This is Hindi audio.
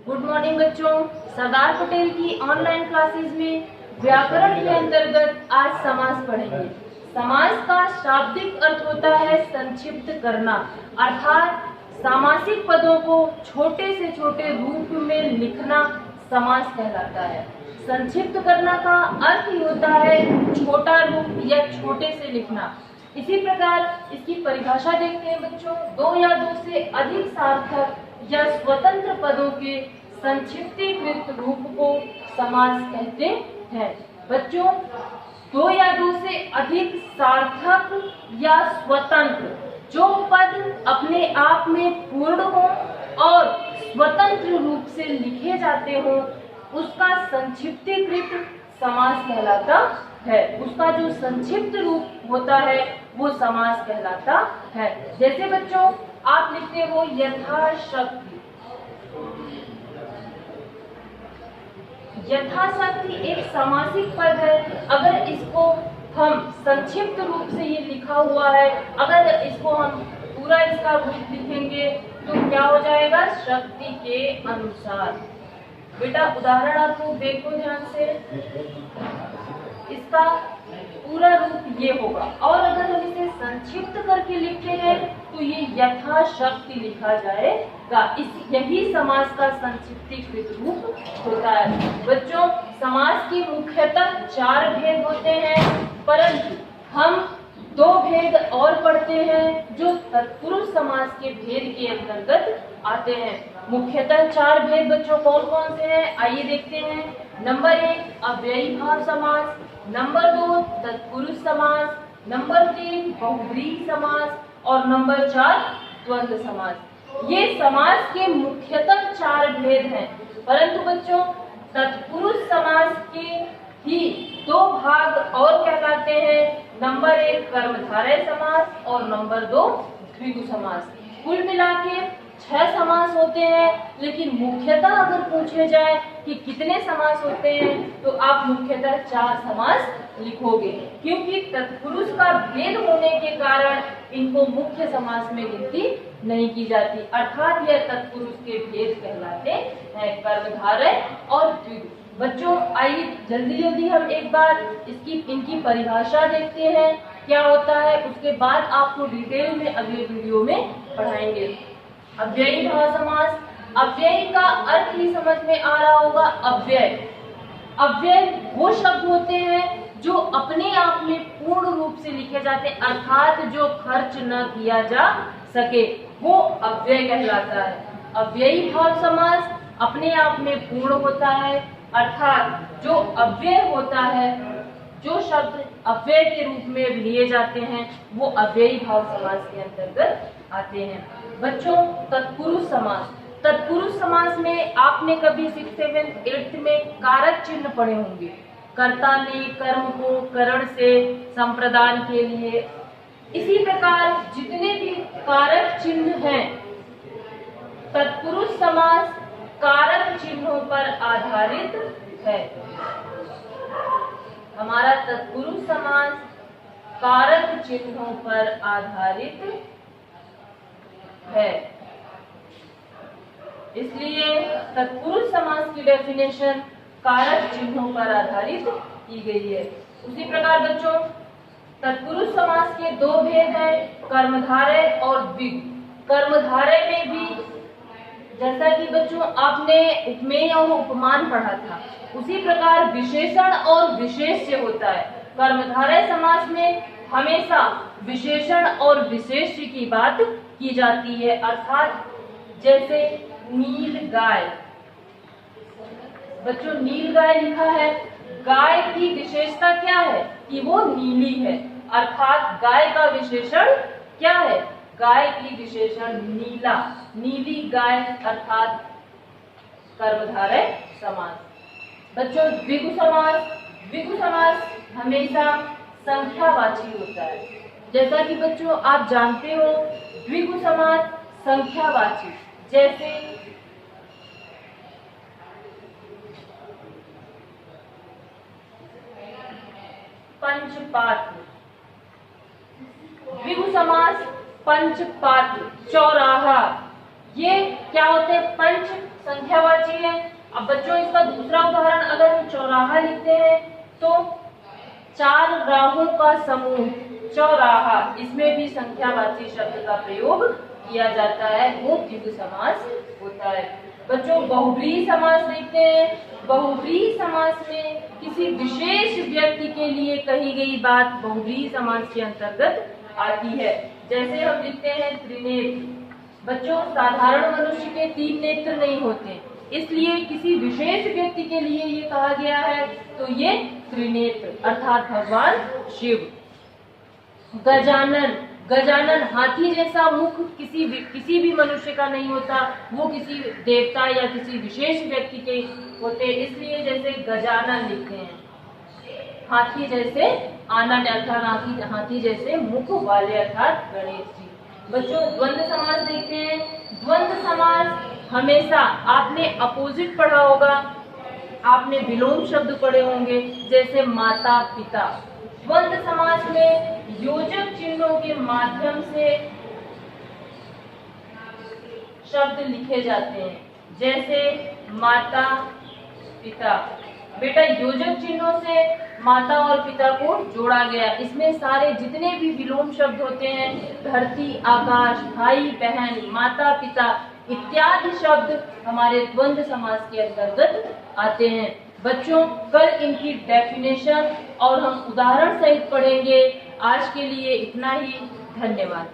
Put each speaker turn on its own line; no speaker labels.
गुड मॉर्निंग बच्चों, सरदार पटेल की ऑनलाइन क्लासेस में व्याकरण के अंतर्गत आज समास पढ़ेंगे। समास का शाब्दिक अर्थ होता है संक्षिप्त करना, अर्थात सामासिक पदों को छोटे से छोटे रूप में लिखना समास कहलाता है। संक्षिप्त करना का अर्थ ही होता है छोटा रूप या छोटे से लिखना। इसी प्रकार इसकी परिभाषा देखते हैं बच्चों। दो या दो से अधिक सार्थक या स्वतंत्र पदों के संक्षिप्तीकृत रूप को समास कहते हैं। बच्चों, दो या दो से अधिक सार्थक या स्वतंत्र जो पद अपने आप में पूर्ण हो और स्वतंत्र रूप से लिखे जाते हो उसका संक्षिप्तीकृत समास कहलाता है। उसका जो संक्षिप्त रूप होता है वो समास कहलाता है। जैसे बच्चों आप लिखते हो यथाशक्ति। यथाशक्ति एक सामासिक पद है। अगर इसको हम संक्षिप्त रूप से ये लिखा हुआ है, अगर इसको हम पूरा इसका रूप लिखेंगे तो क्या हो जाएगा? शक्ति के अनुसार। बेटा उदाहरण आपको देखो ध्यान से, इसका पूरा रूप ये होगा। और अगर हम इसे संक्षिप्त करके लिखते हैं तो ये यथाशक्ति लिखा जाएगा। यही समास का संक्षिप्तीकृत रूप होता है। बच्चों, समास के मुख्यतः 4 भेद होते हैं, परंतु हम 2 भेद और पढ़ते हैं जो तत्पुरुष समास के भेद के अंतर्गत आते हैं। मुख्यतः 4 भेद बच्चों कौन कौन से हैं? आइए देखते हैं। नंबर 1 अव्ययी भाव समास, नंबर 2 तत्पुरुष समास, नंबर 3 बहुव्रीहि समास और नंबर 4 द्वंद्व समास। ये समास के मुख्यतः 4 भेद हैं, परंतु बच्चों तत्पुरुष समास के ही 2 भाग और कहलाते हैं। नंबर 1 कर्मधारय समास और नंबर 2 द्विगु समास। कुल मिला के 6 समास होते हैं, लेकिन मुख्यतः अगर पूछे जाए कि कितने समास होते हैं तो आप मुख्यतः 4 समास लिखोगे, क्योंकि तत्पुरुष का भेद होने के कारण इनको मुख्य समास में गिनती नहीं की जाती। अर्थात यह तत्पुरुष के भेद कहलाते हैं, कर्मधारय और द्विगु। बच्चों आइए जल्दी जल्दी हम एक बार इनकी परिभाषा देखते हैं क्या होता है, उसके बाद आपको डिटेल में अगले वीडियो में पढ़ाएंगे। अव्ययी भाव समास। अव्ययी का अर्थ ही समझ में आ रहा होगा। अव्यय वो शब्द होते हैं जो अपने आप में पूर्ण रूप से लिखे जाते हैं, अर्थात जो खर्च न किया जा सके वो अव्यय कहलाता है। अव्ययी भाव समास अपने आप में पूर्ण होता है, अर्थात जो अव्यय होता है, जो शब्द अव्यय के रूप में लिए जाते हैं वो अव्ययी भाव समास के अंतर्गत आते हैं। बच्चों तत्पुरुष समास। तत्पुरुष समास में आपने कभी 6th 7th 8th में कारक चिन्ह पढ़े होंगे। कर्ता ने कर्म को करण से संप्रदान के लिए। इसी प्रकार जितने भी कारक चिन्ह हैं, तत्पुरुष समास कारक चिन्हों पर आधारित है। हमारा तत्पुरुष समास कारक चिन्हों पर आधारित है, इसलिए तत्पुरुष समास की डेफिनेशन कारक चिन्हों पर आधारित की गई है। उसी प्रकार बच्चों तत्पुरुष समास के 2 भेद हैं, कर्मधारय और द्विगु। कर्मधारय में भी जैसा कि बच्चों आपने उपमेय और उपमान पढ़ा था, उसी प्रकार विशेषण और विशेष्य होता है। कर्मधारय समास में हमेशा विशेषण और विशेष्य की बात की जाती है, अर्थात जैसे नील गाय। बच्चों नील गाय लिखा है, गाय की विशेषता क्या है कि वो नीली है, अर्थात गाय का विशेषण क्या है? गाय की विशेषण नीला, नीली गाय अर्थात कर्मधारय समास। बच्चों द्विगु समास। द्विगु समास हमेशा संख्यावाची होता है। जैसा कि बच्चों आप जानते हो द्विगु समास संख्यावाची, जैसे पंचपात्र। द्विगु समास पंचपात्र। चौराहा, ये क्या होते हैं? पंच संख्यावाची है। अब बच्चों इसका दूसरा उदाहरण अगर हम चौराहा लिखते हैं तो चार राहों का समूह चौराहा, इसमें भी संख्यावाची शब्द का प्रयोग किया जाता है, वो द्विगु समास होता है। बच्चों बहुव्रीहि समास देखते हैं। बहुव्रीहि समास में किसी विशेष व्यक्ति के लिए कही गई बात बहुव्रीहि समास के अंतर्गत आती है। जैसे हम लिखते हैं त्रिनेत्र। बच्चों साधारण मनुष्य के 3 नेत्र नहीं होते, इसलिए किसी विशेष व्यक्ति के लिए ये कहा गया है, तो ये त्रिनेत्र अर्थात भगवान शिव। गजानन, गजानन हाथी जैसा मुख किसी भी मनुष्य का नहीं होता, वो किसी देवता या किसी विशेष व्यक्ति के होते, इसलिए जैसे गजानन लिखते हैं। हाथी जैसे आनंद अर्थात हाथी जैसे मुख वाले अर्थात गणेश जी। बच्चों द्वंद्व समास देखते हैं। द्वंद्व समास हमेशा आपने अपोजिट पढ़ा होगा, आपने विलोम शब्द पढ़े होंगे, जैसे माता पिता। द्वंद्व समास में योजक चिन्हों के माध्यम से शब्द लिखे जाते हैं, जैसे माता पिता। बेटा योजक चिन्हों से माता और पिता को जोड़ा गया। इसमें सारे जितने भी विलोम शब्द होते हैं, धरती आकाश, भाई बहन, माता पिता इत्यादि शब्द हमारे द्वंद्व समास के अंतर्गत आते हैं। बच्चों कल इनकी डेफिनेशन और हम उदाहरण सहित पढ़ेंगे। आज के लिए इतना ही। धन्यवाद।